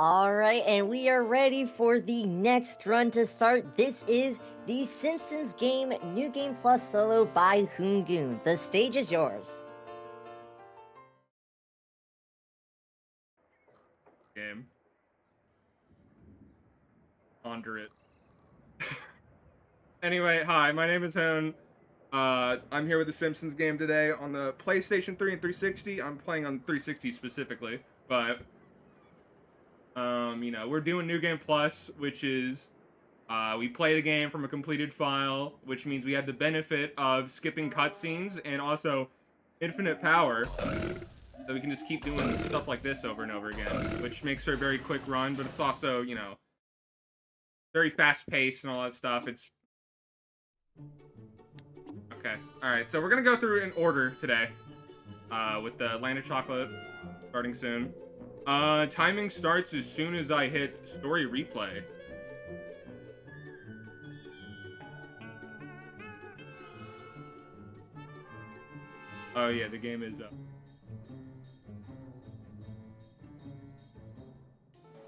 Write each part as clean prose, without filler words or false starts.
All right, and we are ready for the next run to start. This is the Simpsons game, New Game Plus Solo by HoonGoons. The stage is yours. Game. Ponder it. Anyway, hi, my name is Hoon. I'm here with the Simpsons game today on the PlayStation 3 and 360. I'm playing on 360 specifically, but we're doing New Game Plus, which is we play the game from a completed file, which means we have the benefit of skipping cutscenes and also infinite power. So we can just keep doing stuff like this over and over again, which makes for a very quick run, but it's also, very fast-paced and all that stuff. It's okay. Alright, so we're gonna go through in order today. With the Land of Chocolate starting soon. Timing starts as soon as I hit story replay. Oh yeah, the game is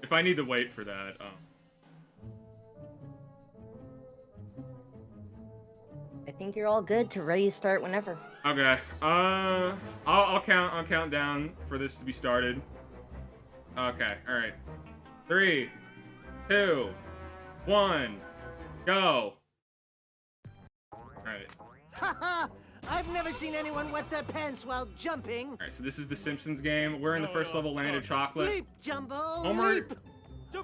if I need to wait for that, I think you're all good to ready to start whenever. Okay. I'll count down for this to be started. Okay. All right. 3, 2, 1, go. All right. Haha! I've never seen anyone wet their pants while jumping. All right. So this is the Simpsons game. We're in the first level, Land of Chocolate. Leap, Jumbo! Homer Leap!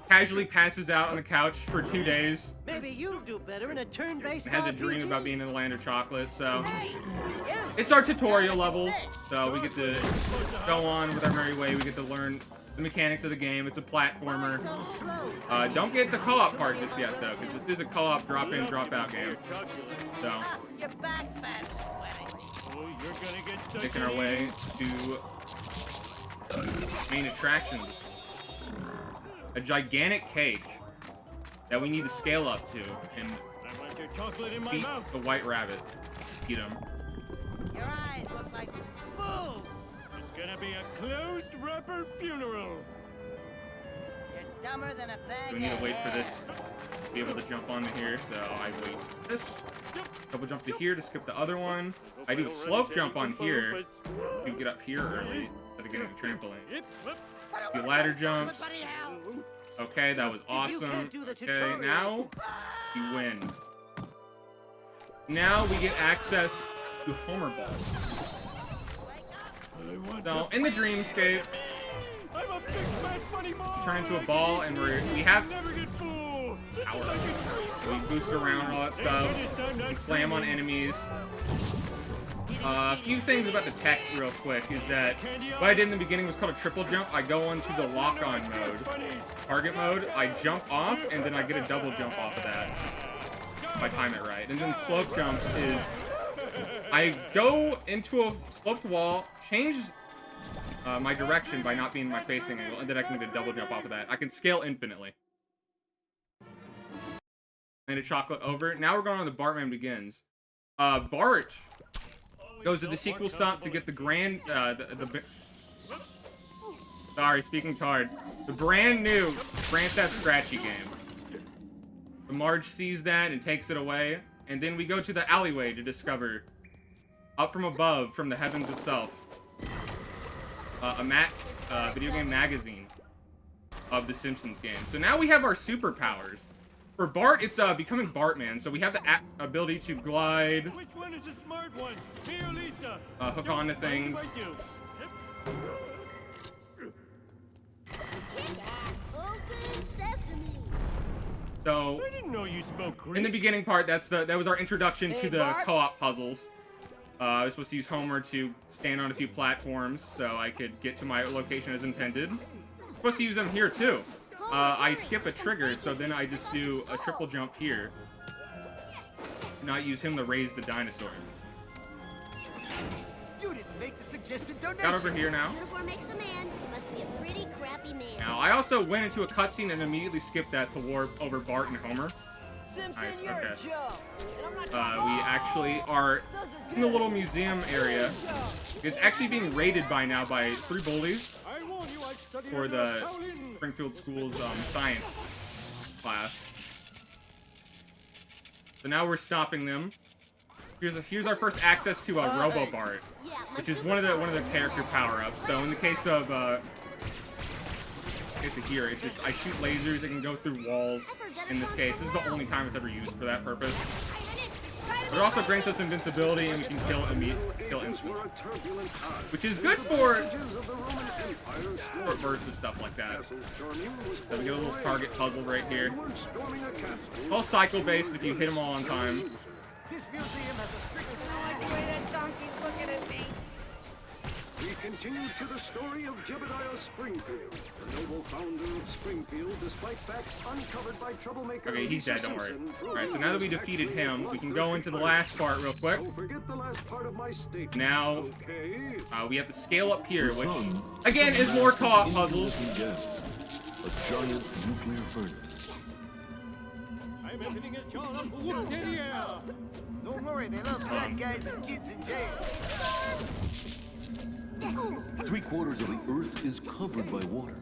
casually passes out on the couch for 2 days. Maybe you'll do better in a turn-based Has a dream RPG. about being in the Land of Chocolate. So Yes. it's our tutorial level. So we get to go on with our merry way. We get to learn the mechanics of the game. It's a platformer. So slow. Don't get the co-op part just yet, though, because this is a co-op drop-in, drop-out game. So, You're back, fat sweaty. making our way to main attraction. A gigantic cake that we need to scale up to and beat the white rabbit. Eat him. Your eyes look like boobs. It's gonna be a closed rapper funeral. You're dumber than a bag We need of to wait for hair. this to be able to jump onto here, so I wait this. Double jump to here to skip the other one. I do the slope jump on here to get up here early instead of getting a trampoline. Do ladder jumps. Okay, that was awesome. Okay, now you win. Now we get access to Homer Balls. So in the dreamscape, I'm a big fat funny boy. turn into a ball, and we have Never get fooled. power. We boost around and all that stuff. We slam on enemies. A few things about the tech real quick is that what I did in the beginning was called a triple jump. I go into the lock-on mode, target mode, I jump off, and then I get a double jump off of that if I time it right. And then slope jumps is I go into a sloped wall, change my direction by not being in my facing angle, and then I can get a double jump off of that. I can scale infinitely. And a chocolate over. Now we're going on the Bartman Begins. Bart goes to the sequel stop to get the sorry, speaking's hard. The brand new Grand Theft Scratchy game. The Marge sees that and takes it away, and then we go to the alleyway to discover, up from above, from the heavens itself, a video game magazine of the Simpsons game. So now we have our superpowers. For Bart, it's becoming Bartman, so we have the ability to glide, Which one is the smart one? Me or Lisa? hook onto things. Right you. Open sesame. So I didn't know you spoke Greek. in the beginning part, that was our introduction to Hey, the Bart. co-op puzzles. I was supposed to use Homer to stand on a few platforms so I could get to my location as intended. Supposed to use them here too. I skip a trigger, so then I just do a triple jump here. Not use him to raise the dinosaur. You didn't make the suggested donation. Got over here now. Uniform makes a man. He must be a pretty crappy man. Now, I also went into a cutscene and immediately skipped that to warp over Bart and Homer. Simpson, Nice, you're okay. a joke. And I'm not talking We actually are Those are in the good. little museum area. It's actually being raided by now by 3 bullies I warn you, I studied for under the a Shaolin. Springfield School's science class. So now we're stopping them. Here's our first access to Robo Bart, Yeah, my which is sister one of the Bart. character power-ups. So in the case of here, it's just I shoot lasers. It can go through walls. In this case, this is the only time it's ever used for that purpose. But it also grants us invincibility, and we can kill instantly, which is good for bursts of stuff like that. So we get a little target puzzle right here. All cycle-based if you hit them all on time. This museum has a strict... I like the way that donkey's looking at me. We continue to the story of Jebediah Springfield, the noble founder of Springfield, despite facts uncovered by troublemaker. Okay, he's Lisa dead, don't worry. Simpson, Alright, so now that we defeated him, we can go into the last part real quick. Don't forget the last part of my statement. Now, Okay. we have to scale up here, which, Sun again, is more puzzles. incandescent gas, a giant nuclear furnace. I'm opening a jar of wounded air. Don't worry, they love fat guys and kids in jail. 3/4 of the Earth is covered by water.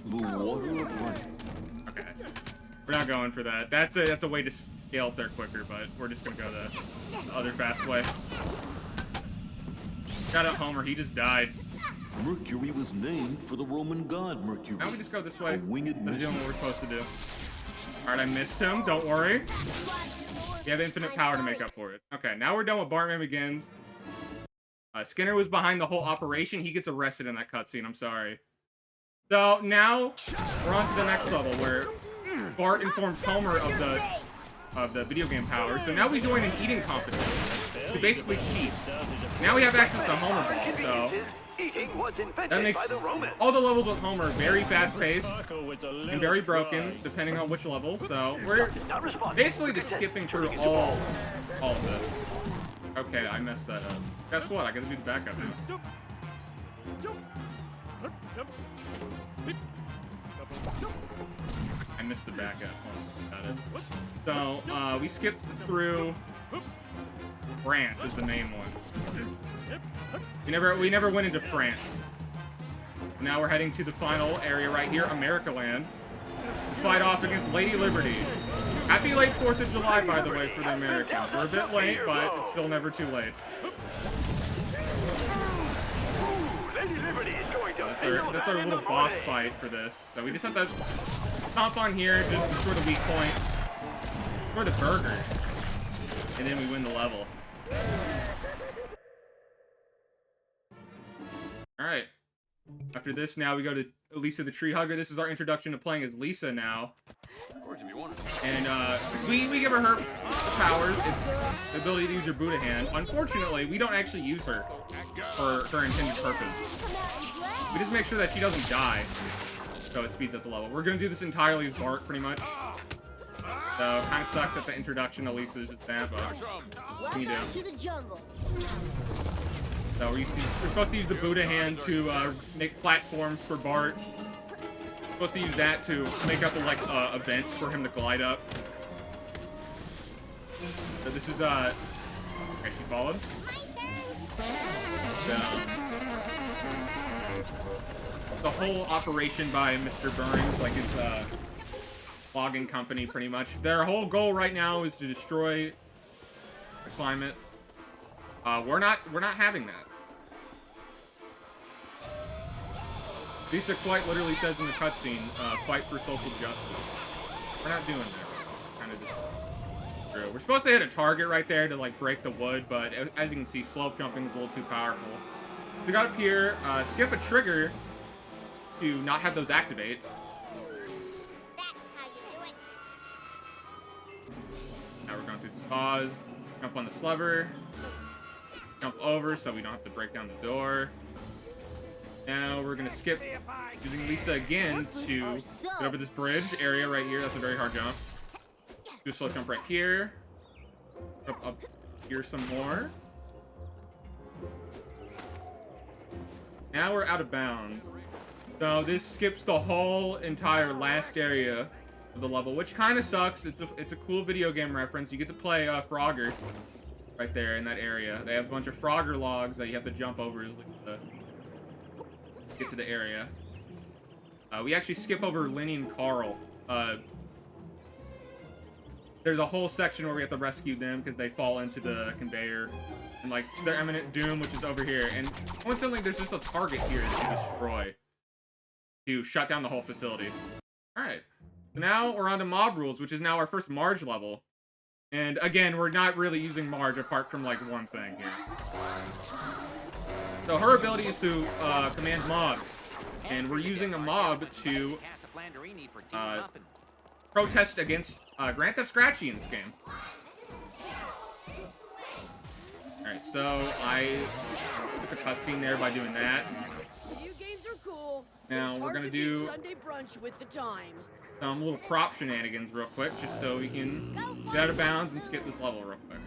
The water of life. Okay. We're not going for that. That's a way to scale up there quicker, but we're just gonna go the other fast way. Got out Homer, he just died. Mercury was named for the Roman god Mercury. Now we just go this way. A winged That's doing what missile. we're supposed to do. Alright, I missed him, don't worry. We have infinite power to make up for it. Okay, now we're done with Bartman Begins. Skinner was behind the whole operation. He gets arrested in that cutscene, I'm sorry. So now we're on to the next level where Bart informs Homer of the video game power. So now we join an eating competition. We basically cheat. Now we have access to Homer Ball, so Eating was invented that makes all the levels with Homer very fast-paced and very broken, depending on which level. So we're basically just skipping through all of this. Okay, I messed that up. Guess what? I gotta do the backup now. I missed the backup. Oh, got it. So, we skipped through France is the main one. We never went into France. Now we're heading to the final area right here, America Land, to fight off against Lady Liberty. Happy late 4th of July, by the way, for the Americans. We're a bit late, but it's still never too late. That's our little boss fight for this. So we just have to stomp on here, just destroy the weak points, destroy the burger, and then we win the level. Alright. After this, now we go to Lisa the Tree Hugger. This is our introduction to playing as Lisa now. And we give her powers. It's the ability to use your Buddha hand. Unfortunately, we don't actually use her for her intended purpose. We just make sure that she doesn't die, so it speeds up the level. We're gonna do this entirely as Bart, pretty much. So kind of sucks that the introduction to Lisa is just that, but what can you do? Welcome to the jungle. So we're supposed to use the Buddha hand to make platforms for Bart. We're supposed to use that to make up a bench for him to glide up. So this is okay, she followed. So the whole operation by Mr. Burns, like his logging company, pretty much. Their whole goal right now is to destroy the climate. We're not having that. Lisa quite literally says in the cutscene, fight for social justice. We're not doing that. Kind of just true. We're supposed to hit a target right there to break the wood, but as you can see, slope jumping is a little too powerful. We got up here, skip a trigger to not have those activate. That's how you do it. Now we're going through the saws, jump on the lever, jump over so we don't have to break down the door. Now we're gonna skip using Lisa again to get over this bridge area right here. That's a very hard jump. Do a slow jump right here. Jump up here some more. Now we're out of bounds. So this skips the whole entire last area of the level, which kind of sucks. It's a cool video game reference. You get to play Frogger right there in that area. They have a bunch of Frogger logs that you have to jump over to get to the area. We actually skip over Lenny and Carl. There's a whole section where we have to rescue them because they fall into the conveyor. And, like, to their imminent doom, which is over here. And coincidentally, there's just a target here to destroy. To shut down the whole facility. Alright. So now we're on to Mob Rules, which is now our first Marge level. And, again, we're not really using Marge apart from, like, one thing here. So her ability is to command mobs. And we're using a mob to protest against Grand Theft Scratchy in this game. Alright, so I took a cutscene there by doing that. Video games are cool. Now we're gonna do Sunday brunch with the times. some little prop shenanigans real quick, just so we can get out of bounds and skip this level real quick.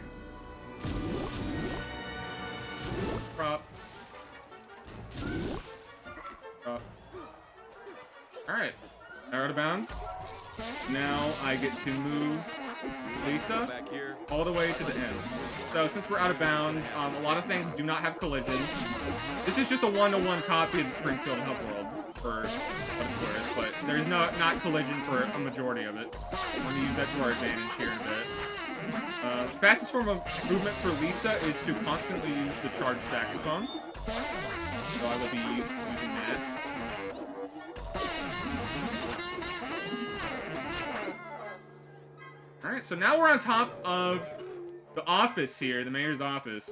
Prop. Prop. Alright, now we're out of bounds. Now I get to move Lisa all the way to the end. So since we're out of bounds, a lot of things do not have collision. This is just a one-to-one copy of the Springfield Hub World for what it's worth, but there's not collision for a majority of it. We're going to use that to our advantage here in a bit. The fastest form of movement for Lisa is to constantly use the charged saxophone. So I will be using that. Alright, so now we're on top of the office here, the mayor's office.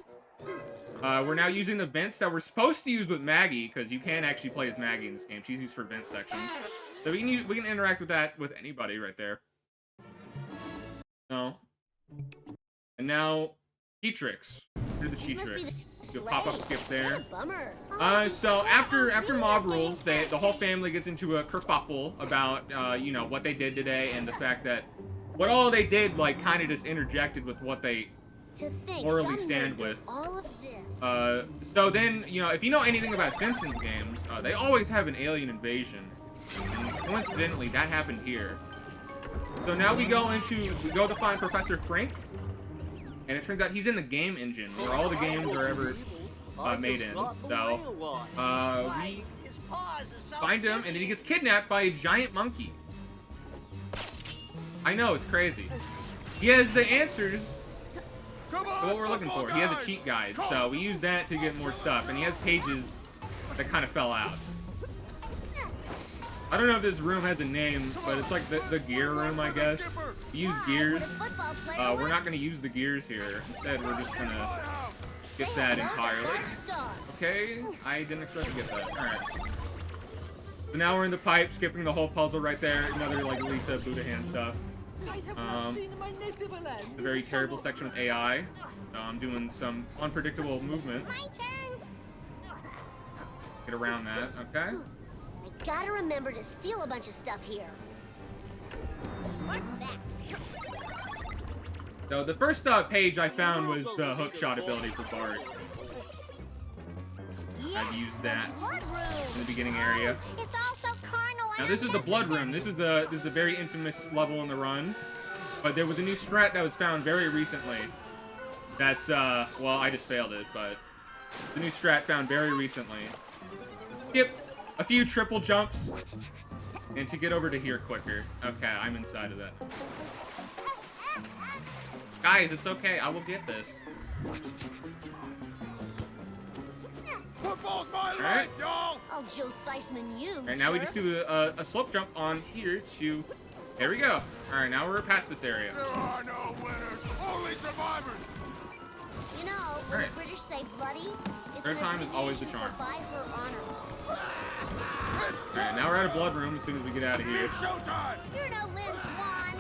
We're now using the vents that we're supposed to use with Maggie, because you can actually play as Maggie in this game. She's used for vent sections. So we can interact with that with anybody right there. So. And now, cheat tricks. Here are the cheat tricks. You'll pop up skip there. So after Mob Rules, the whole family gets into a kerfuffle about, you know, what they did today and the fact that what all they did, like, kind of just interjected with what they morally stand with. So then, you know, if you know anything about Simpsons games, they always have an alien invasion. And coincidentally, that happened here. So now we go to find Professor Frank, and it turns out he's in the game engine, where all the games are ever made in. So, we find him, and then he gets kidnapped by a giant monkey. I know, it's crazy. He has the answers to what we're looking for. He has a cheat guide, so we use that to get more stuff, and he has pages that kind of fell out. I don't know if this room has a name, but it's like the gear room, I guess. We use gears. We're not going to use the gears here. Instead, we're just going to get that entirely. Okay, I didn't expect to get that. Alright. So now we're in the pipe, skipping the whole puzzle right there. Another, like, Lisa Buddha hand stuff. The very terrible section with AI. I'm doing some unpredictable movement. Get around that, okay? I gotta remember to steal a bunch of stuff here. So the first page I found was the hookshot ability for Bart. I've used that in the beginning area. It's also carnal. Now this is the blood room. This is a very infamous level in the run. But there was a new strat that was found very recently. That's well, I just failed it, but the new strat found very recently. Skip a few triple jumps and to get over to here quicker. Okay, I'm inside of that. Guys, it's okay. I will get this. Football's my life, y'all! Oh, Joe Theismann, you. Alright, now we just do a slope jump on here to... There we go. Alright, now we're past this area. There are no winners, only survivors! You know, when the British say bloody, it's Third time is always the charm. by her honor. Alright, now we're out of blood room as soon as we get out of here. It's showtime! You're no Lynn Swan.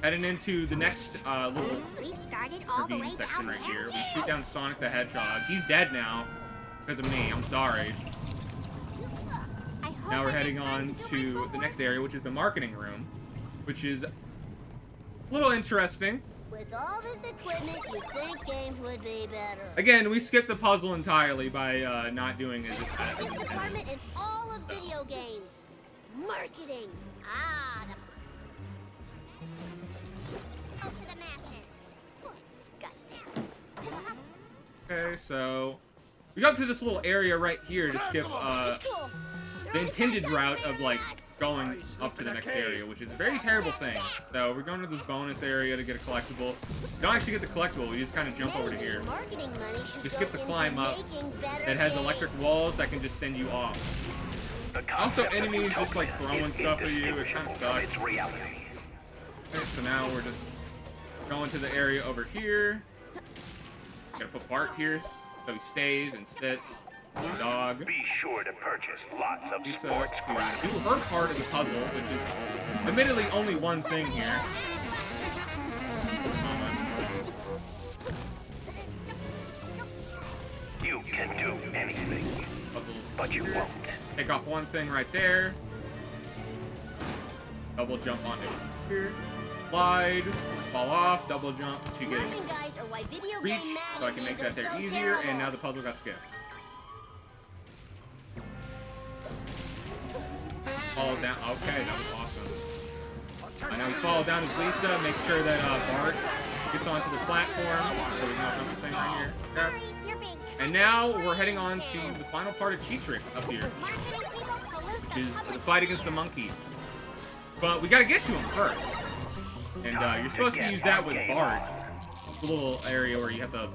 Heading into the next little We started all the way ravine section down right there. here. We shoot down Sonic the Hedgehog. He's dead now because of me. I'm sorry. Now we're heading on to the next area, which is the marketing room, which is a little interesting. With all this equipment, you'd think games would be better. Again, we skipped the puzzle entirely by not doing it. Fastest department in all of video games. Marketing. Ah, go to the masses. Disgusting. Okay, so we got to this little area right here to skip the intended route of like going up to the next area, which is a very terrible thing. So we're going to this bonus area to get a collectible. We don't actually get the collectible, we just kind of jump over to here. We skip the climb up that has electric walls that can just send you off. Also, enemies just like throwing stuff at you, it kind of sucks. Okay, so now we're just going to the area over here. Gotta put Bart here so he stays and sits. Dog. Be sure to purchase lots of Lisa sports to crap. do her part of the puzzle, which is admittedly only one thing here. You can do anything, Puzzle. but you won't. Take off one thing right there. Double jump onto here. Slide. Fall off. Double jump to get Marketing guys are why video reach, game so I can make that magazines there are so easier. terrible. And now the puzzle got skipped. Fall down. Okay, that was awesome. Now we fall down to Lisa. Make sure that Bart gets onto the platform. So we can open up the thing right here. Okay. Sorry, you're being And now we're heading on to the final part of Cheat Tricks up here, marketing people pollute which is public the fight against the monkey. But we gotta get to him first. And you're supposed to use that with Bart. The little area where you have to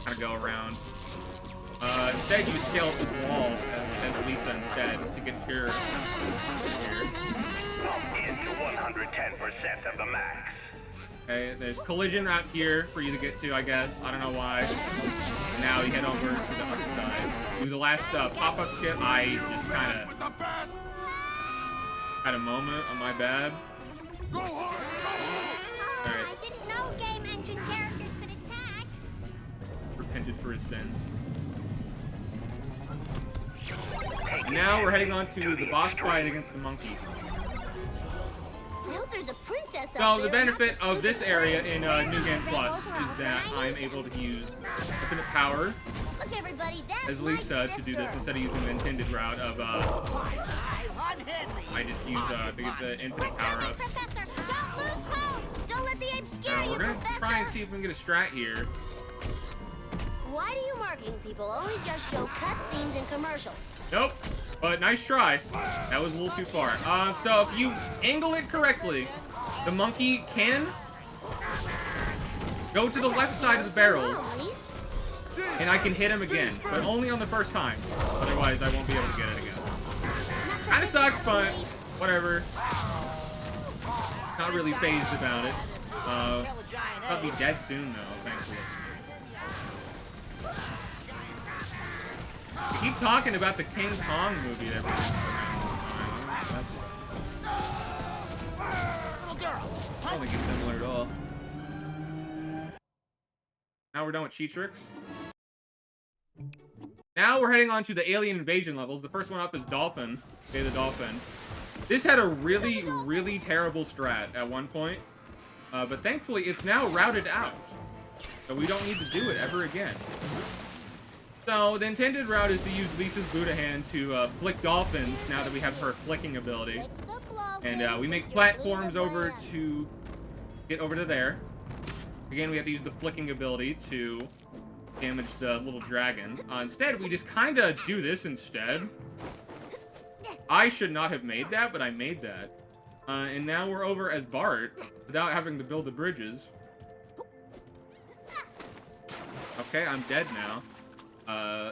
kind of go around. Instead, you scale up the wall as Lisa instead to get here. Into 110% of the max. Okay, there's collision out here for you to get to, I guess. I don't know why. And now you head over to the other side. Do the last pop-up skip. I just kind of had a moment on my bad. Alright. I didn't know game engine characters could attack. Repented for his sins. Now we're heading on to the boss fight against the monkey. I hope there's a princess So up the there, not benefit the of this stupid area girl in who New Game thinks Plus Rebel Girl. is that I'm able to use infinite power Look, everybody, that's as my Lisa to do this sister. instead of using the intended route of I just use the infinite power ups. Professor, don't lose hope. Don't let the apes scare you, We're gonna Professor. try and see if we can get a strat here. Why do you marketing people only just show cutscenes and commercials? Nope. But nice try. That was a little too far. So if you angle it correctly, the monkey can go to the left side of the barrels, and I can hit him again, but only on the first time. Otherwise, I won't be able to get it again. Kinda sucks, but whatever. Not really phased about it. I'll be dead soon, though, thankfully. We keep talking about the King Kong movie that we're doing. I don't think it's similar at all. Now we're done with Cheat Tricks. Now we're heading on to the alien invasion levels. The first one up is Dolphin. Okay, the Dolphin. This had a really, really terrible strat at one point. But thankfully, it's now routed out. So we don't need to do it ever again. So the intended route is to use Lisa's Buddha hand to flick dolphins now that we have her flicking ability. And we make platforms over to get over to there. Again, we have to use the flicking ability to damage the little dragon. Instead, we just kind of do this instead. I should not have made that, but I made that. And now we're over as Bart without having to build the bridges. Okay, I'm dead now.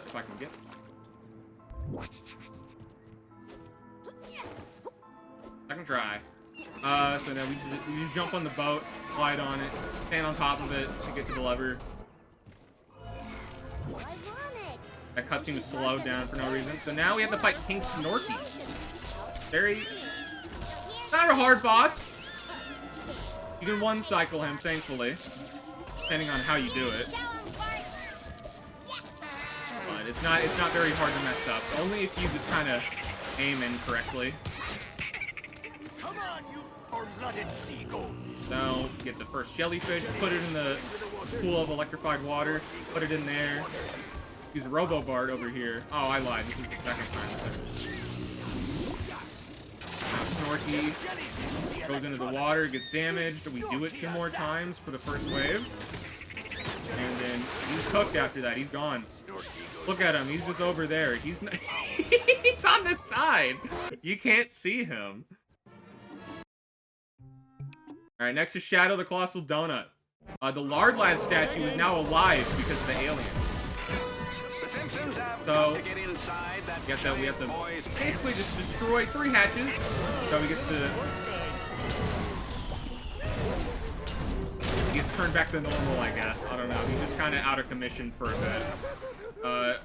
If I can get... Second try. So now we just jump on the boat, slide on it, stand on top of it to get to the lever. That cutscene was slowed down for no reason. So now we have to fight King Snorky. Not a hard boss. You can one-cycle him, thankfully, depending on how you do it. But it's not very hard to mess up. Only if you just kind of aim in correctly. Come on, you, or cold-blooded sea goats. So, get the first jellyfish, put it in the pool of electrified water, put it in there. Use Robo Bard over here. Oh, I lied. This is the second time. Now, Snorky goes into the water, gets damaged. We do it 2 more times for the first wave. And then he's cooked after that. He's gone. Look at him. He's just over there. He's he's on the side. You can't see him. All right, next is Shadow the Colossal Donut. The Lard Lad statue is now alive because of the aliens. The Simpsons have So, to get inside that we have to boy's basically just destroy 3 hatches. So he gets turned back to normal, I guess. I don't know. He's just kind of out of commission for a bit.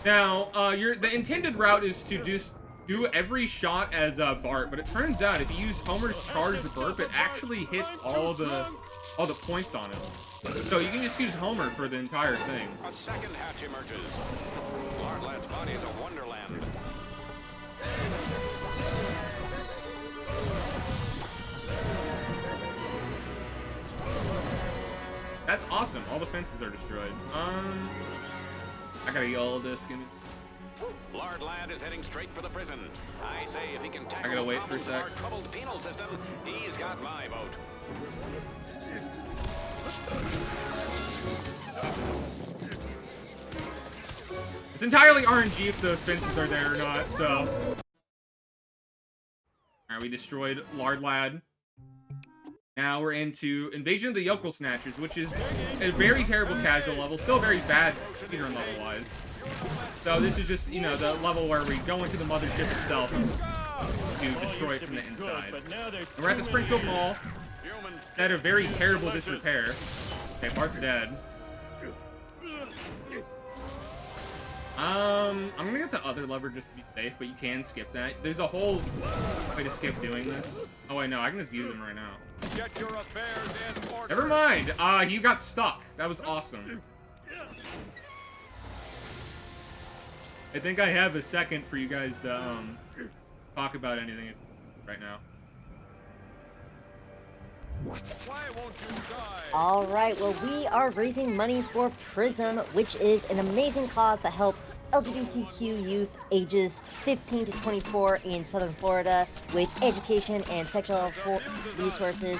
Now, the intended route is to just do every shot as Bart, but it turns out if you use Homer's charged burp, it actually hits all the points on him. So you can just use Homer for the entire thing. A second hatch emerges. Lard Lad's body is a wonderland. That's awesome. All the fences are destroyed. I gotta yell this. Give me. Lard Lad is heading straight for the prison. I say if he can tackle gotta the wait for a problems of sec. our troubled penal system, he's got my vote. It's entirely RNG if the fences are there or not, so. Alright, we destroyed Lard Lad. Now we're into Invasion of the Yokel Snatchers, which is a very terrible casual level, still very bad speedrun level-wise. So this is just, you know, the level where we go into the mothership itself to destroy it from the inside. And we're at the Springfield Mall. At a very terrible disrepair. Okay, Bart's dead. I'm gonna get the other lever just to be safe, but you can skip that. There's a whole way to skip doing this. Oh wait, no, I can just use them right now. Get your affairs in order. Never mind. He got stuck. That was awesome. I think I have a second for you guys to talk about anything right now. Why won't you die? All right, well, we are raising money for PRISM, which is an amazing cause that helps LGBTQ youth ages 15 to 24 in Southern Florida with education and sexual resources.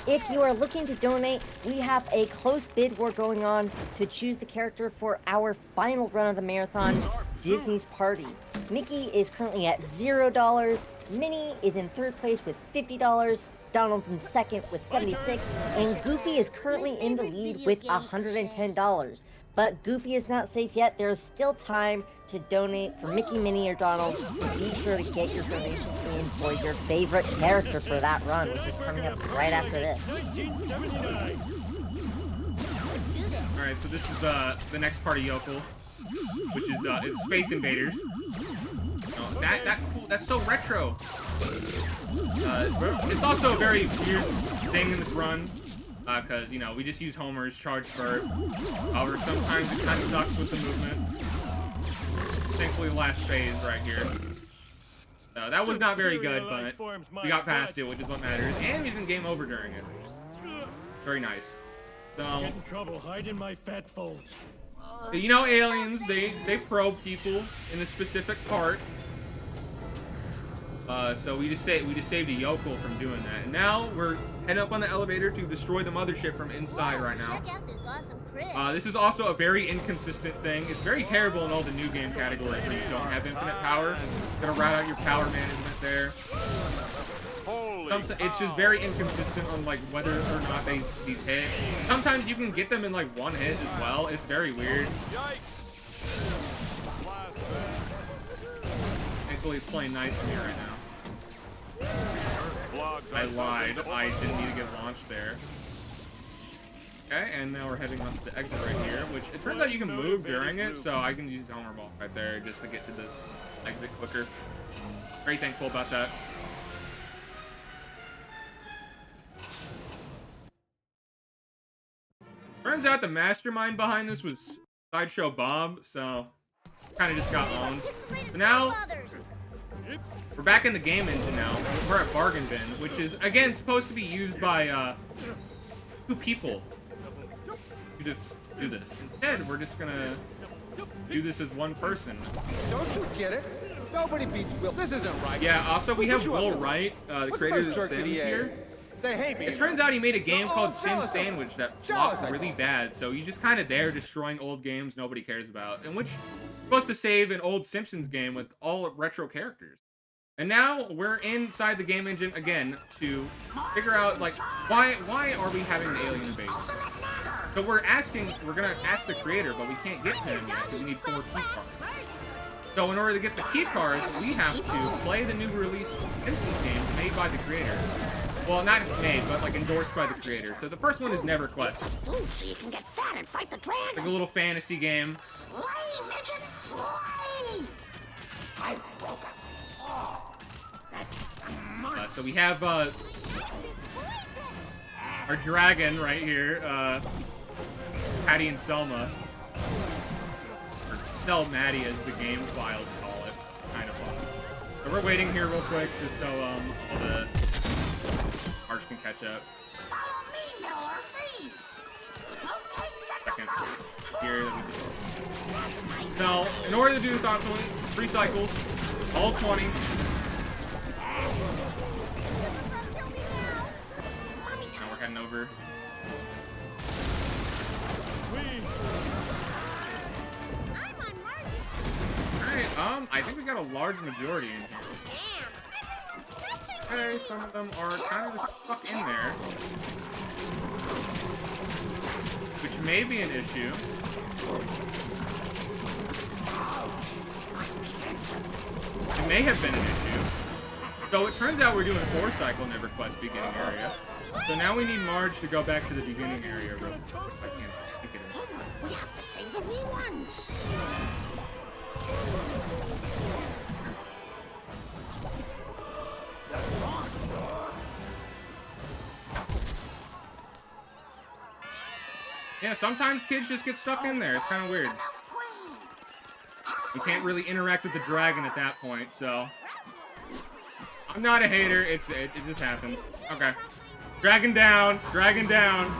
If you are looking to donate, we have a close bid war going on to choose the character for our final run of the marathon, Disney's Party. Mickey is currently at $0, Minnie is in 3rd place with $50, Donald's in 2nd with 76, and Goofy is currently in the lead with $110. But Goofy is not safe yet. There is still time to donate for Mickey, Minnie, or Donald. Be sure to get your donations in for your favorite character for that run, which is coming up right after this. Alright, so this is the next part of Yokel, which is it's Space Invaders. Oh, that's so retro. It's also a very weird thing in this run, because, you know, we just use Homer's charged burp. However, sometimes it kind of sucks with the movement. Thankfully, the last phase right here. So that was not very good, but we got past it, which is what matters. And we didn't game over during it. Very nice. So, Get in trouble, hide in my fat folds. you know, aliens, they probe people in a specific part. So we just saved a yokel from doing that. And now we're heading up on the elevator to destroy the mothership from inside right now. Check out this awesome crib. This is also a very inconsistent thing. It's very terrible in all the new game categories where you don't have infinite power. Gonna route out your power management there. It's just very inconsistent on like whether or not these hit. Sometimes you can get them in like one hit as well. It's very weird. Thankfully, it's playing nice for me right now. I lied. I didn't need to get launched there. Okay, and now we're heading up to the exit right here, which it turns out you can move during it, so I can use Homer Ball right there just to get to the exit quicker. Very thankful about that. Turns out the mastermind behind this was Sideshow Bob, so kind of just got owned. So now We're back in the game engine now. We're at Bargain Bin, which is, again, supposed to be used by 2 people to do this. Instead, we're just gonna do this as 1 person. Don't you get it? Nobody beats Will. This isn't right. Yeah, also we have Who put you Will up to Wright, the What's creator of those The jerks at Sims EA? here. They hate me. It turns out he made a game Oh, called show Sim us that. Sandwich that Show flopped us that really game. bad, so he's just kind of there destroying old games nobody cares about, and which supposed to save an old Simpsons game with all retro characters. And now we're inside the game engine again to figure out, like, why are we having the alien base? So we're gonna ask the creator, but we can't get to him yet because we need 4 key cards. So in order to get the key cards, we have to play the new release Simpsons game made by the creator. Well, not made, but like endorsed by the creator. So the first one is NeverQuest. Ooh, so you can get fat and fight the dragon. Like a little fantasy game. Slay, midget, slay! I broke a claw. That's So we have our dragon right here, Patty and Selma. Or Sel Maddie as the game files call it. Kind of fun. So we're waiting here real quick just so all the Arch can catch up. Second. Here, let me just... Now, in order to do this optimally, 3 cycles, all 20. Now we're heading over. Alright, I think we got a large majority in here. Okay, some of them are kind of just stuck in there. Which may be an issue. It may have been an issue. So it turns out we're doing 4 cycle NeverQuest beginning area. So now we need Marge to go back to the beginning area real quick. I can't pick it in. We have to save the wee ones. Yeah, sometimes kids just get stuck in there. It's kind of weird. You can't really interact with the dragon at that point, so... I'm not a hater. It just happens. Okay. Dragon down. Dragon down.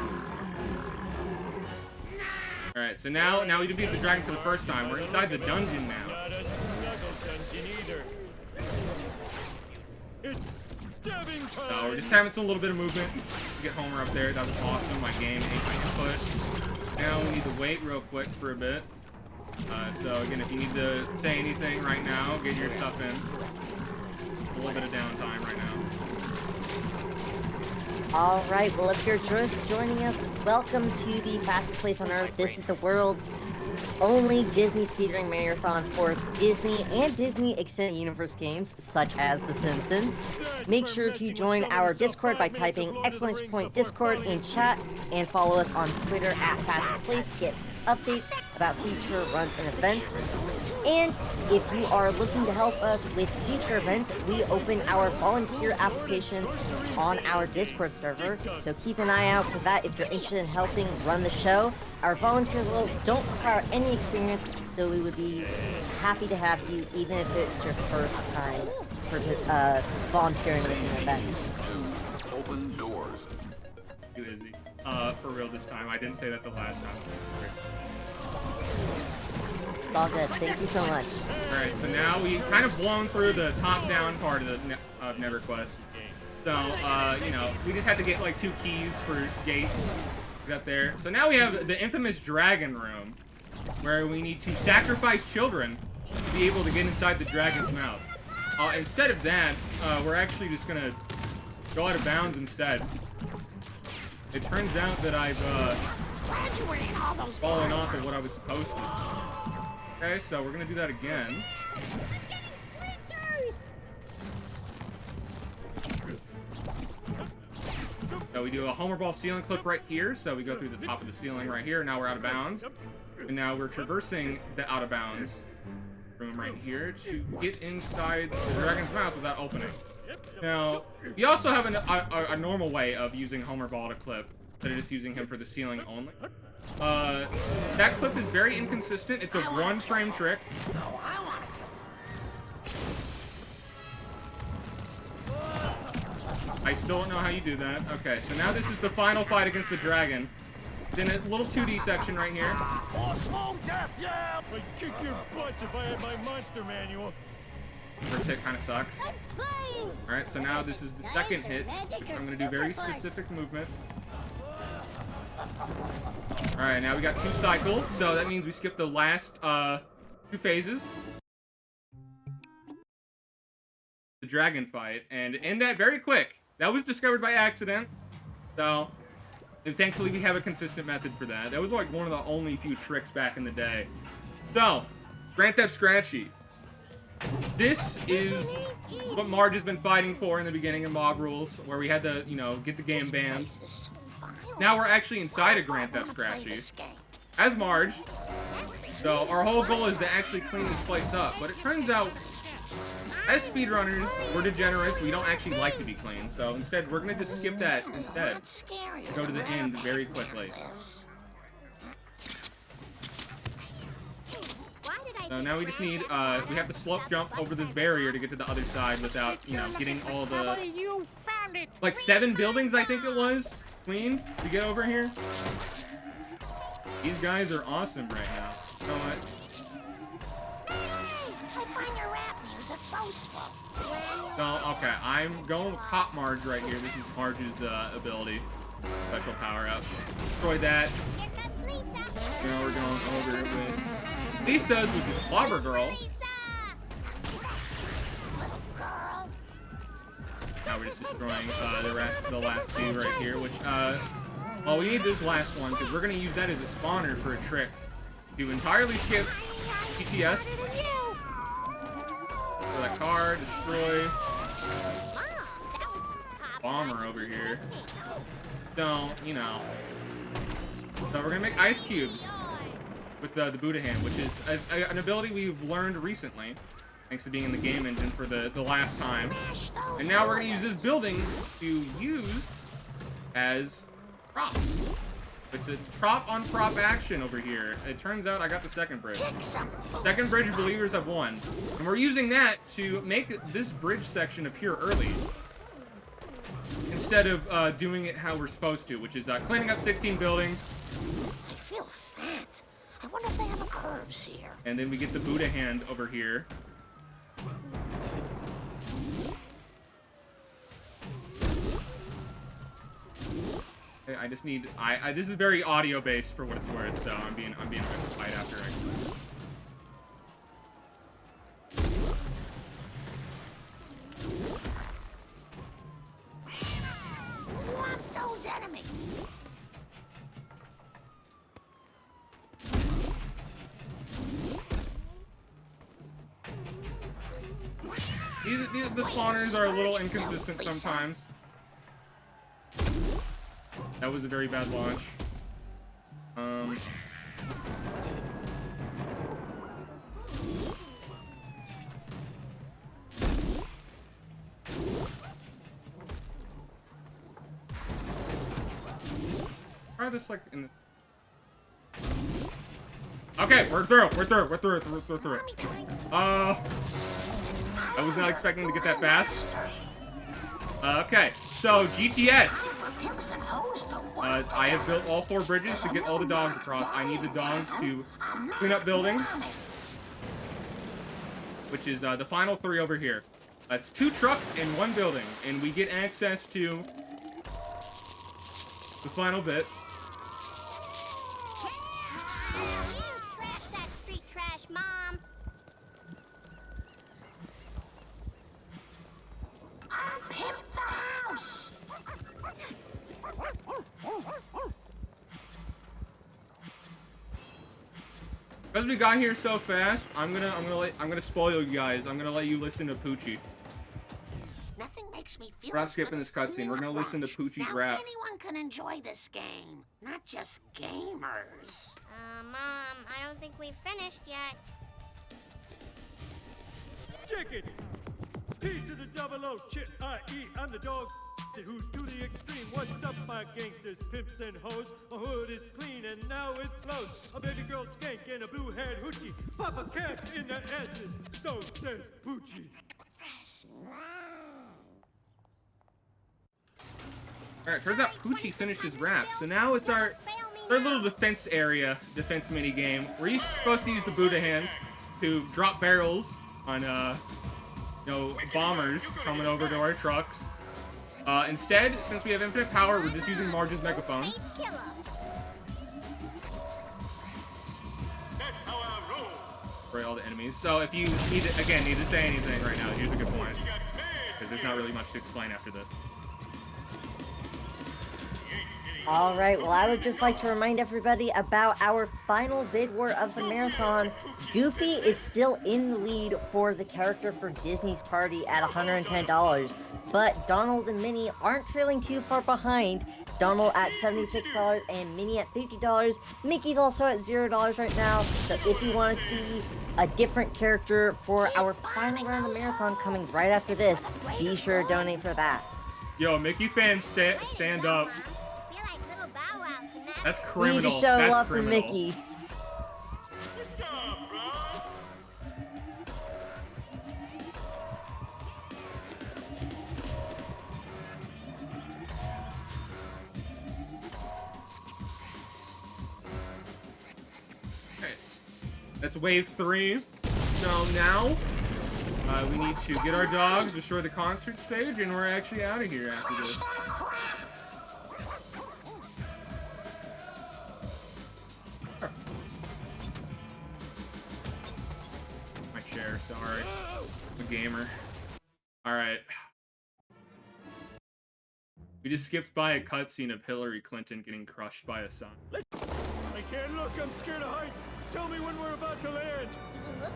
Alright, so now we defeat the dragon for the first time. We're inside the dungeon now. Not a snuggle dungeon either. It's stabbing time. So we're just having a little bit of movement. Get Homer up there. That was awesome. My game ate my input. Now we need to wait real quick for a bit. So again, if you need to say anything right now, get your stuff in. A little bit of downtime right now. Alright, well, if you're just joining us, welcome to the fastest place on Earth. This is the world's only Disney speedrunning marathon for Disney and Disney Extended Universe games, such as The Simpsons. Make sure to join our Discord by typing !Discord in chat, and follow us on Twitter at FastestPlace to get updates about future runs and events. And if you are looking to help us with future events, we open our volunteer applications on our Discord server, so keep an eye out for that if you're interested in helping run the show. Our volunteer roles don't require any experience, so we would be happy to have you, even if it's your first time for volunteering with an event. Open doors. Too easy. For real this time. I didn't say that the last time. It's all good. Thank you so much. Alright, so now we kind of blown through the top-down part of the NeverQuest. So, you know, we just had to get like 2 keys for gates. We got there. So now we have the infamous dragon room, where we need to sacrifice children to be able to get inside the dragon's mouth. Instead of that, we're actually just gonna go out of bounds instead. It turns out that I've fallen off of what I was supposed to. Okay, so we're gonna do that again. So we do a Homer Ball ceiling clip right here, so we go through the top of the ceiling right here, now we're out of bounds. And now we're traversing the out of bounds room right here to get inside the dragon's mouth without opening. Now, we also have a normal way of using Homer Ball to clip, instead of just using him for the ceiling only. That clip is very inconsistent. It's a 1-frame trick. I still don't know how you do that. Okay, so now this is the final fight against the dragon. Then a little 2D section right here. I'd kick your butts if I had my monster manual. First hit kind of sucks. Alright, so now this is the second hit, which I'm going to do very specific movement. Alright, now we got 2 cycles, so that means we skip the last 2 phases. The dragon fight, and end that very quick. That was discovered by accident, so and thankfully we have a consistent method for that. That was like one of the only few tricks back in the day. So, Grand Theft Scratchy. This is what Marge has been fighting for in the beginning of Mob Rules, where we had to, you know, get the game banned. Now we're actually inside of Grand Theft Scratchy as Marge. So our whole goal is to actually clean this place up. But it turns out, as speedrunners, we're degenerates. We don't actually like to be clean. So instead, we're going to just skip that instead. Go to the end very quickly. So now we just need, we have to slope jump over this barrier to get to the other side without, you know, getting all the, like 7 buildings, I think it was, cleaned to get over here. These guys are awesome right now. You know what? So, okay, I'm going with Cop Marge right here. This is Marge's ability. Special power-up. Destroy that. Now we're going over with Lisa's, which is Clobber Girl. Now we're just destroying the last 2 right here, which, well, we need this last one, because we're going to use that as a spawner for a trick. To entirely skip TTS. So that car, destroy. Bomber over here. So, you know. So we're going to make ice cubes with the Buddha hand, which is an ability we've learned recently, thanks to being in the game engine for the last time. And now we're going to use this building to use as props. It's prop on prop action over here. It turns out I got the second bridge. Second bridge believers have won. And we're using that to make this bridge section appear early, instead of doing it how we're supposed to, which is cleaning up 16 buildings. I feel fat. I wonder if they have a curves here. And then we get the Buddha hand over here. I just need this is very audio based for what it's worth, so I'm being a bit quiet after I Want those enemies. the spawners are a little inconsistent sometimes. That was a very bad launch. Try this like in this. Okay, we're through it. I was not expecting to get that fast. Okay, so GTS. I have built all 4 bridges to get all the dogs across. I need the dogs to clean up buildings, which is the final 3 over here. That's 2 trucks in 1 building, and we get access to the final bit. Trash that street trash, Mom. I'll pimp the house. Because we got here so fast, I'm gonna spoil you guys. I'm gonna let you listen to Poochie. Nothing makes me feel. We're not skipping this cutscene. We're gonna listen to Poochie's rap. Anyone can enjoy this game, not just gamers. Mom, I don't think we've finished yet. Chicken! P to the double O, chip, I-E, I'm the dog who's to the extreme. What's up, my gangsters, pimps and hoes? My hood is clean and now it flows. A baby girl skank and a blue-haired hoochie. Papa cash in the asses, so says Poochie. Alright, turns out Poochie finished his wrap. So now it's our little defense area, defense mini game. We're supposed to use the Buddha hand to drop barrels on, you know, bombers coming over to our trucks. Instead, since we have infinite power, we're just using Marge's megaphone. For all the enemies. So if you need to say anything right now, here's a good point. Because there's not really much to explain after this. Alright, well, I would just like to remind everybody about our final bid war of the marathon. Goofy is still in the lead for the character for Disney's Party at $110, but Donald and Minnie aren't trailing too far behind. Donald at $76 and Minnie at $50. Mickey's also at $0 right now, so if you want to see a different character for our final round of the marathon coming right after this, be sure to donate for that. Yo, Mickey fans, stand up. That's criminal. We need to show love for Mickey. Okay. That's wave 3. So now, we need to get our dogs, destroy the concert stage, and we're actually out of here after this. Sorry. I'm a gamer. Alright. We just skipped by a cutscene of Hillary Clinton getting crushed by a sun. I can't look, I'm scared of heights. Tell me when we're about to land. You can look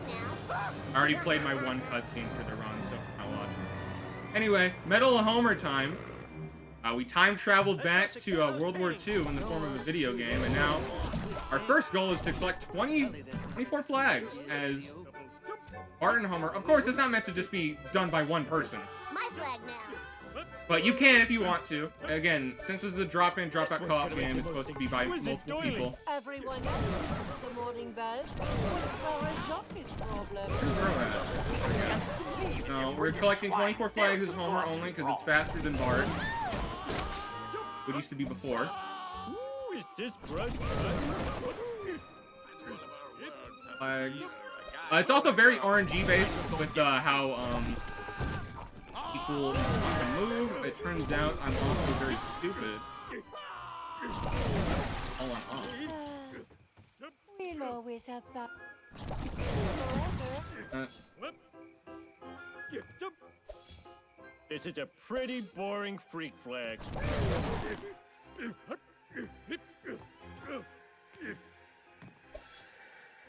now. I already played my one cutscene for the run, so I'll watch it. Anyway, Medal of Homer time. We time traveled back to World War II in the form of a video game, and now our first goal is to collect 24 flags as Bart and Homer. Of course, it's not meant to just be done by one person. My flag now. But you can if you want to. Again, since this is a drop-in, drop-out co-op game, it's supposed to be by multiple people. Everyone the morning bell. No, we're collecting 24 flags as Homer only because it's faster than Bart. What used to be before. Ooh, is this brush? Flags. It's also very RNG based with how people can move. It turns out I'm also very stupid. Hold on. We'll always have that. This is a pretty boring freak flag.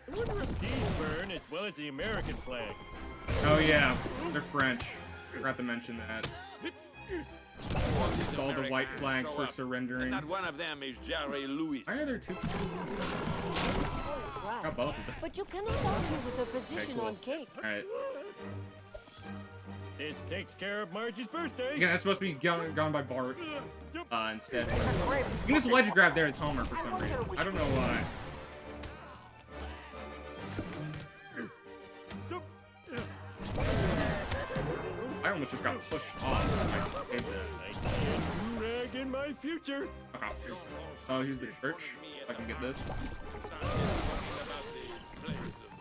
I wonder if these burn as well as the American flag. Oh yeah, they're French. Forgot to mention that. It's all the white flags for surrendering. Not one of them is Jerry Lewis. Why are there two? Got both of them. But you cannot argue with a position on cake. Alright. This takes care of Marge's birthday. Again, that's supposed to be gone by Bart. Instead. You can just ledge grab there, it's Homer for some reason. I don't know why. I almost just got pushed off. Rag in my future. Okay. Oh, here's the church. If I can get this.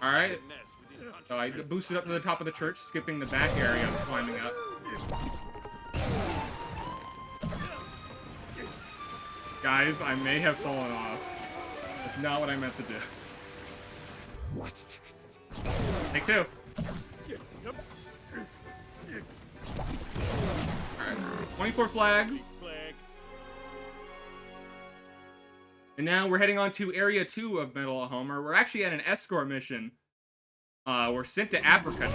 Alright. So I boosted up to the top of the church, skipping the back area and climbing up. Guys, I may have fallen off. That's not what I meant to do. Take 2. Alright, 24 flags. And now we're heading on to Area 2 of Medal of Homer. We're actually at an escort mission. We're sent to Africa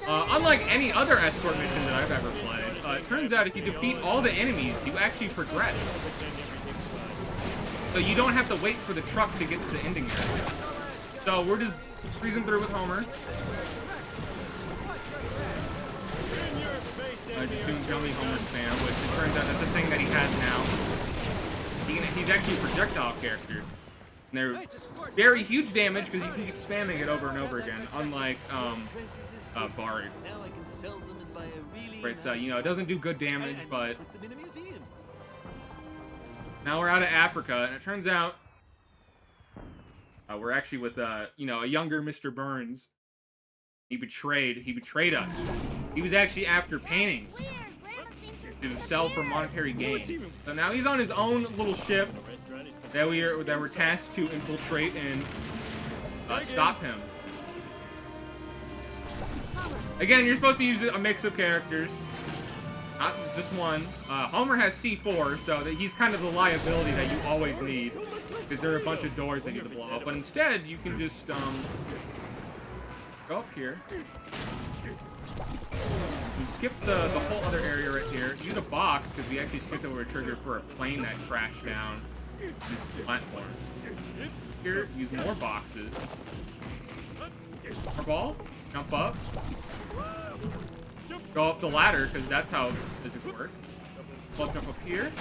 now. Unlike any other escort mission that I've ever played, it turns out if you defeat all the enemies, you actually progress. So you don't have to wait for the truck to get to the ending area. So we're just freezing through with Homer. Just doing dummy Homer spam, which it turns out that's a thing that he has now. He's actually a projectile character. And they're very huge damage because you can keep spamming it over and over again, unlike Bart. Right, so, you know, it doesn't do good damage, but Now we're out of Africa, and it turns out we're actually with you know, a younger Mr. Burns. He betrayed us. He was actually after paintings to sell for monetary gain. So now he's on his own little ship that we're tasked to infiltrate and stop him. Again, you're supposed to use a mix of characters, not just one. Homer has C4, so that he's kind of the liability that you always need, because there are a bunch of doors that you need to blow up. But instead, you can just go up here. We skip the whole other area right here. Use a box, because we actually skipped over a trigger for a plane that crashed down this platform. Here, use more boxes. More ball. Jump up. Go up the ladder, because that's how physics work. Jump up here.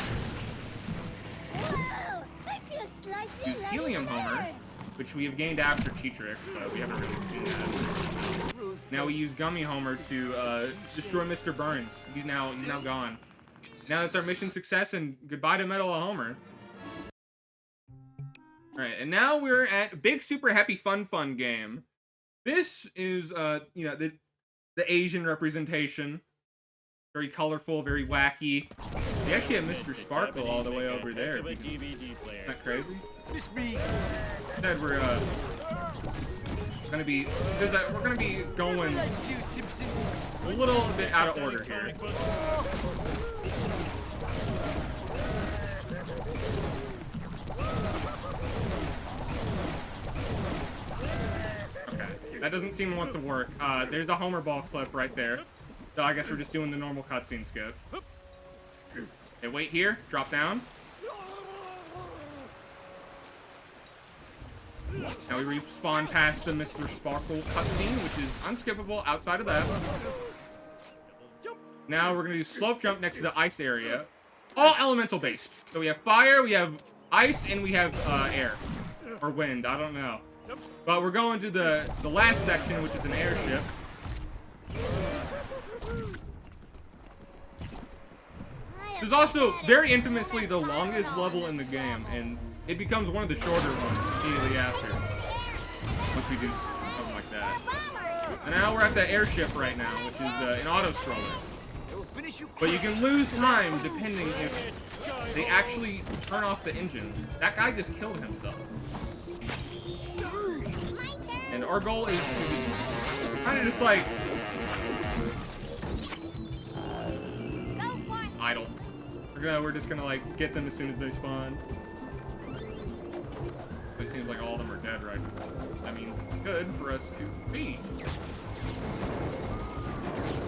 Use Helium Homer, which we have gained after Cheatrix, but we haven't really seen that. Now we use Gummy Homer to destroy Mr. Burns. He's now gone. Now that's our mission success, and goodbye to Medal of Homer. Alright, and now we're at Big Super Happy Fun game. This is, you know, the Asian representation. Very colorful, very wacky. They actually have Mr. Sparkle all the way over there. Isn't that crazy? Instead, we're gonna be going a little bit out of order here. Okay, that doesn't seem to want to work. There's a Homer Ball clip right there. So I guess we're just doing the normal cutscene skip. Okay, wait here. Drop down. Now we respawn past the Mr. Sparkle cutscene, which is unskippable outside of that. Now we're going to do slope jump next to the ice area. All elemental based. So we have fire, we have ice, and we have air. Or wind, I don't know. But we're going to the last section, which is an airship. This is also very infamously the longest level in the game, and it becomes one of the shorter ones immediately after. Once we do something like that. And now we're at the airship right now, which is an auto-scroller. But you can lose time depending if they actually turn off the engines. That guy just killed himself. And our goal is to kind of just like idle. We're just gonna like get them as soon as they spawn. It seems like all of them are dead right now. I mean, it's good for us to beat.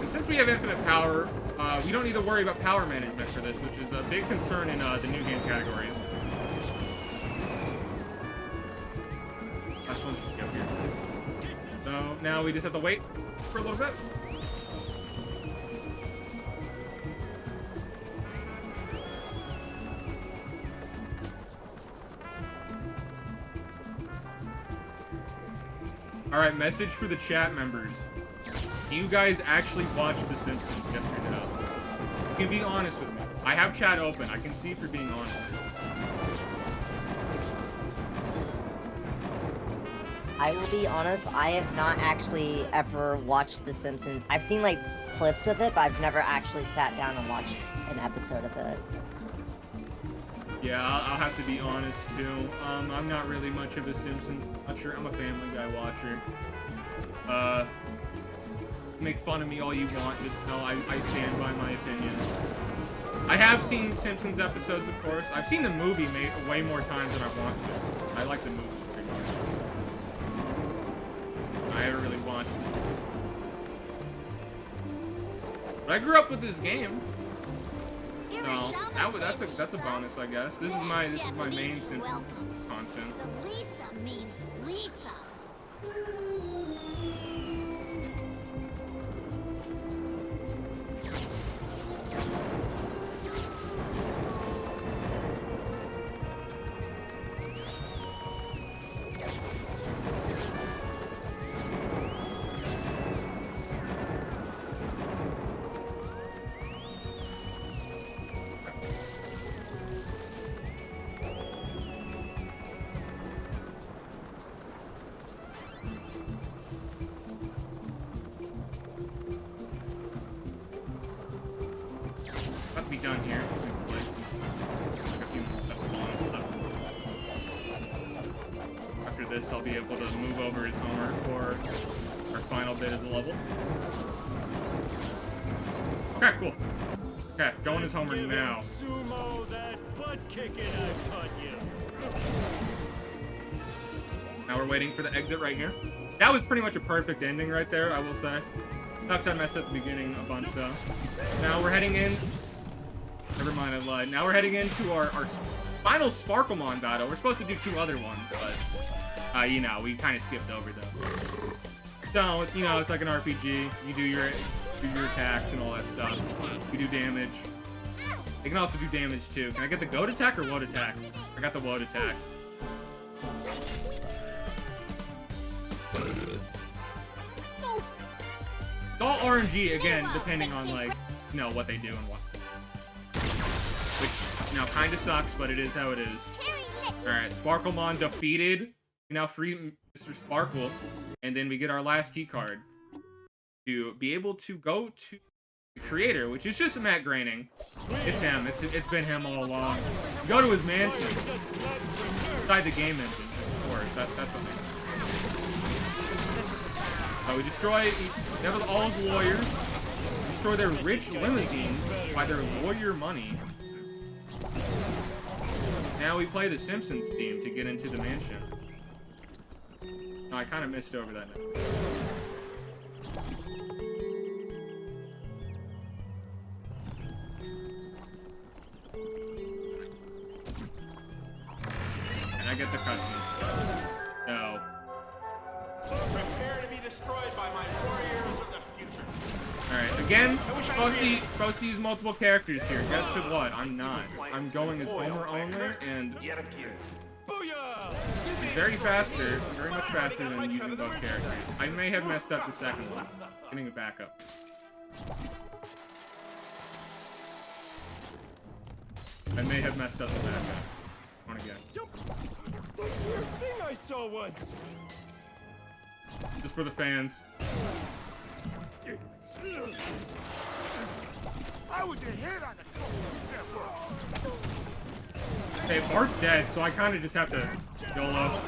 And since we have infinite power, we don't need to worry about power management for this, which is a big concern in the new game categories. Last one, go here. So now we just have to wait for a little bit. Alright, message for the chat members. Do you guys actually watch The Simpsons? Yes or no? You can be honest with me. I have chat open. I can see if you're being honest. I will be honest, I have not actually ever watched The Simpsons. I've seen, like, clips of it, but I've never actually sat down and watched an episode of it. Yeah, I'll have to be honest, too. I'm not really much of a Simpsons watcher. I'm a Family Guy watcher. Make fun of me all you want, just know I stand by my opinion. I have seen Simpsons episodes, of course. I've seen the movie way more times than I want to. I like the movie pretty much. I haven't really watched it. But I grew up with this game. So that's a bonus, I guess. This is my main Simpsons content. Lisa means Lisa. this, I'll be able to move over his Homer for our final bit of the level. Okay, cool. Okay, going his Homer now. Sumo that butt kicking I taught you. Now we're waiting for the exit right here. That was pretty much a perfect ending right there, I will say. Sucks I messed up the beginning a bunch, though. Now we're heading in... Never mind, I lied. Now we're heading into our final Sparklemon battle. We're supposed to do 2 other ones, but... you know, we kind of skipped over them. So, you know, it's like an RPG. You do your attacks and all that stuff. You do damage. They can also do damage, too. Can I get the goat attack or woad attack? I got the woad attack. It's all RNG, again, depending on, like, you know, what they do and what. Which, you know, kind of sucks, but it is how it is. Alright, Sparklemon defeated. We now free Mr. Sparkle. And then we get our last key card to be able to go to the creator, which is just Matt Groening. It's him. It's been him all along. Go to his mansion. Inside the game engine, of course. That's what we do. So we destroy all his lawyers. Destroy their rich limousines by their lawyer money. Now we play the Simpsons theme to get into the mansion. No, I kind of missed over that now. And I get the cutscene. No. Prepare to be destroyed by my warriors of the future. Alright, again, supposed to use multiple characters here. Guess what? I'm not. I'm going as Homer only, and very much faster than using both characters. I may have messed up the second one. Getting it back up. I may have messed up the backup. One again. That weird thing I saw once. Just for the fans. I was a hit on the Hey, Bart's dead, so I kind of just have to YOLO.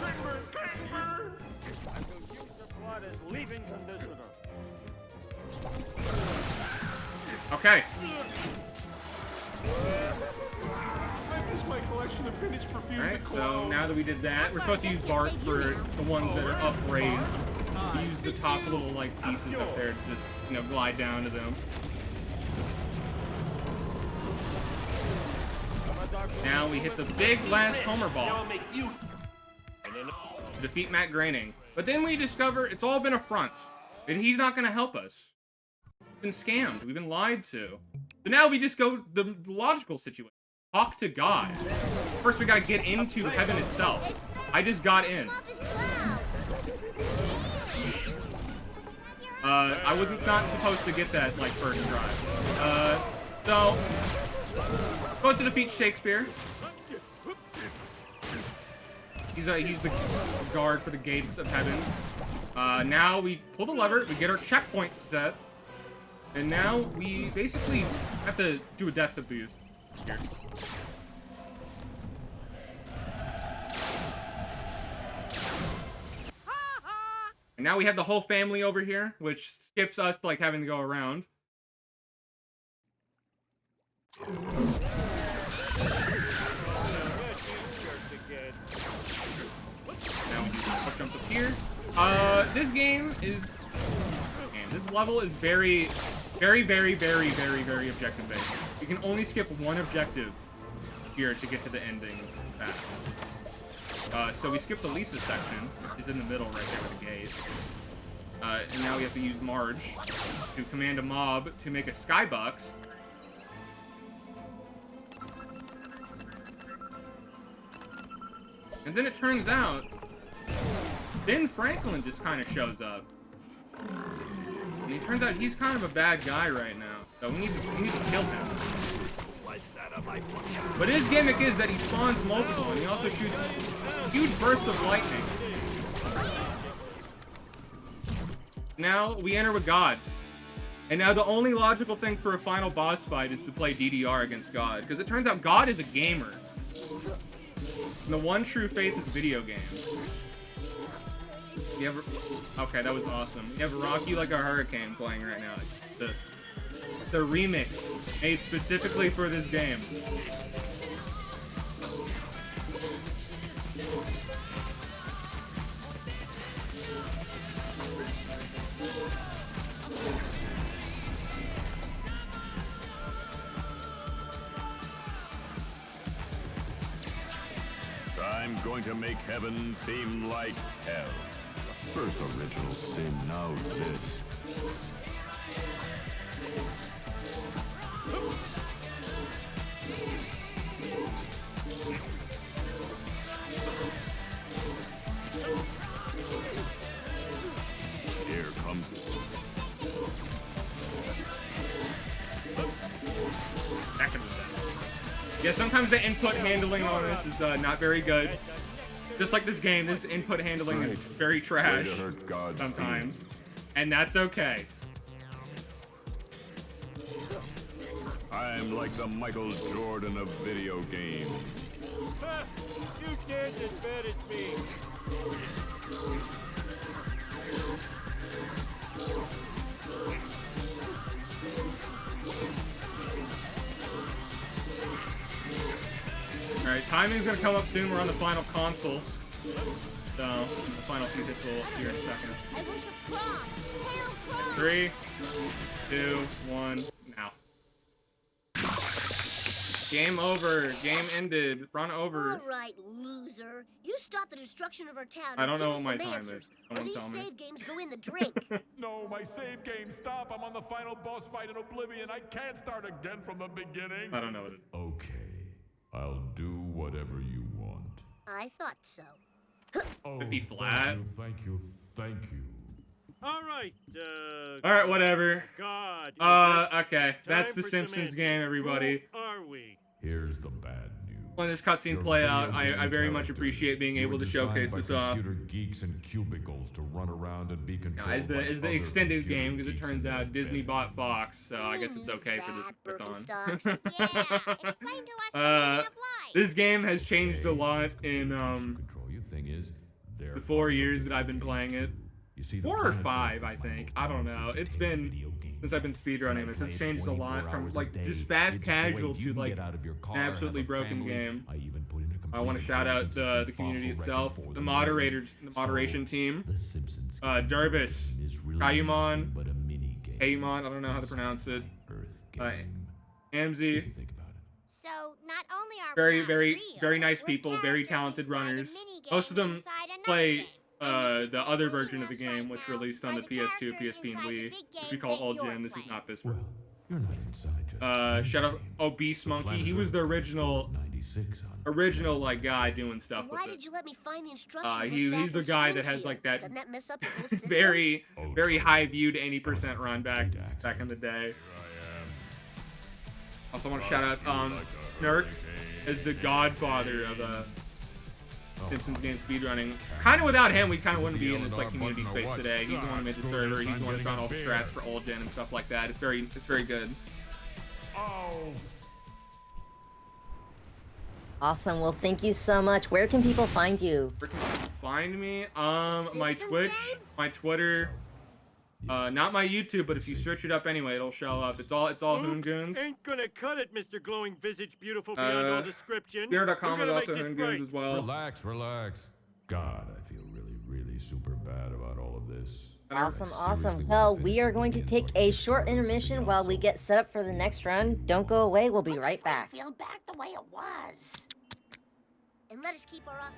Okay. Alright, so now that we did that, we're supposed to use Bart for the ones that are upraised. Use the top little, like, pieces up there to just, you know, glide down to them. Now we hit the big last Homer ball. Defeat Matt Groening. But then we discover it's all been a front. And he's not going to help us. We've been scammed. We've been lied to. So now we just go the logical situation. Talk to God. First we gotta get into heaven itself. I just got in. I was not supposed to get that, like, first try. So... Supposed to defeat Shakespeare. He's the guard for the gates of heaven. Now we pull the lever, we get our checkpoints set, and now we basically have to do a death abuse here. And now we have the whole family over here, which skips us, like, having to go around. Now we do some quick jumps up here. This game is... Man, this level is very objective based. You can only skip one objective here to get to the ending fast. So we skipped the Lisa section, which is in the middle right there with the gate. And now we have to use Marge to command a mob to make a skybox. And then it turns out, Ben Franklin just kind of shows up. And it turns out he's kind of a bad guy right now. So we need to kill him. But his gimmick is that he spawns multiple, and he also shoots huge bursts of lightning. Now we enter with God. And now the only logical thing for a final boss fight is to play DDR against God. Because it turns out God is a gamer. And the one true faith is video games. You have... Okay, that was awesome. You have Rock You Like a Hurricane playing right now. The remix made specifically for this game. I'm going to make heaven seem like hell. First original sin, now this. Here comes it. Yeah, sometimes the input handling on this is not very good. Just like this game, this input handling is very trash sometimes. And that's okay. I'm like the Michael Jordan of video games. Ha! You dance as bad as me. Alright, timing's gonna come up soon. We're on the final console. So, the final few hits will here in a second. 3, 2, 1, now. Game over. Game ended. Run over. All right, loser. You stop the destruction of our town. I don't know and what give my us time some is. answers, Someone or these tell me. save games go in the drink. No, my save game, stop. I'm on the final boss fight in Oblivion. I can't start again from the beginning. I don't know what it is. Okay, I'll do whatever you want. I thought so. 50 flat. Thank you, thank you. All right, Alright, whatever. God. Okay. That's Time the for some Simpsons answers. game, everybody. Who are we? Here's the bad news. When this cutscene play out, I very much appreciate being able to showcase this off. Computer geeks and cubicles to run around and be controlled As by the other extended computer game, because it geeks turns in out their Disney bed. bought Fox, so I guess it's okay for this Birkenstocks. marathon. Yeah, explain to us the meaning of life. This game has changed a lot in Control you thing is the 4 years that I've been playing it. You see, 4 or 5, I think. I don't know. It's been since I've been speedrunning this. It's changed a lot from like just fast casual to like an absolutely broken game. I want to shout out the community itself, the moderators, the moderation team, Dervis, Kayumon, Kaymon, I don't know how to pronounce it, Amzi, So not only are very, we not very, real, very nice we're people, very characters talented inside a runners. minigame Most of them inside another play game. And the people other fooling version of the us game, right which now released on are the the PS2, characters PSP, and inside the Wii, big which game we call that All you're Gen. This is playing. not this Well, one. you're not inside just Shout out, oh, Beast Monkey. He was the original like guy doing stuff with Why it. did you let me find the instruction book He's back the in guy that has Springfield? like that Doesn't that mess up your whole system? very high viewed 80% run back in the day. Also want to shout out Nurk as the godfather of Simpsons game speedrunning. Kind of without him, we kind of wouldn't be in this like community space today. He's the one who made the server. He's the one who found all the strats for All Gen and stuff like that. It's very good. Oh. Awesome. Well, thank you so much. Where can people find you? Where can people find me? My Simpsons Twitch, game? my Twitter, not my YouTube, but if you search it up anyway, it'll show up. It's all HoonGoons. Ain't gonna cut it, Mr. Glowing Visage, beautiful beyond all description. Twitter.com We're is gonna also make this HoonGoons right. as well. Relax. God, I feel really super bad about all of this. Awesome. Well, we are going to take a short intermission while we get set up for the next run. Don't go away. We'll be right back. Feel back the way it was. And let us keep our awesome...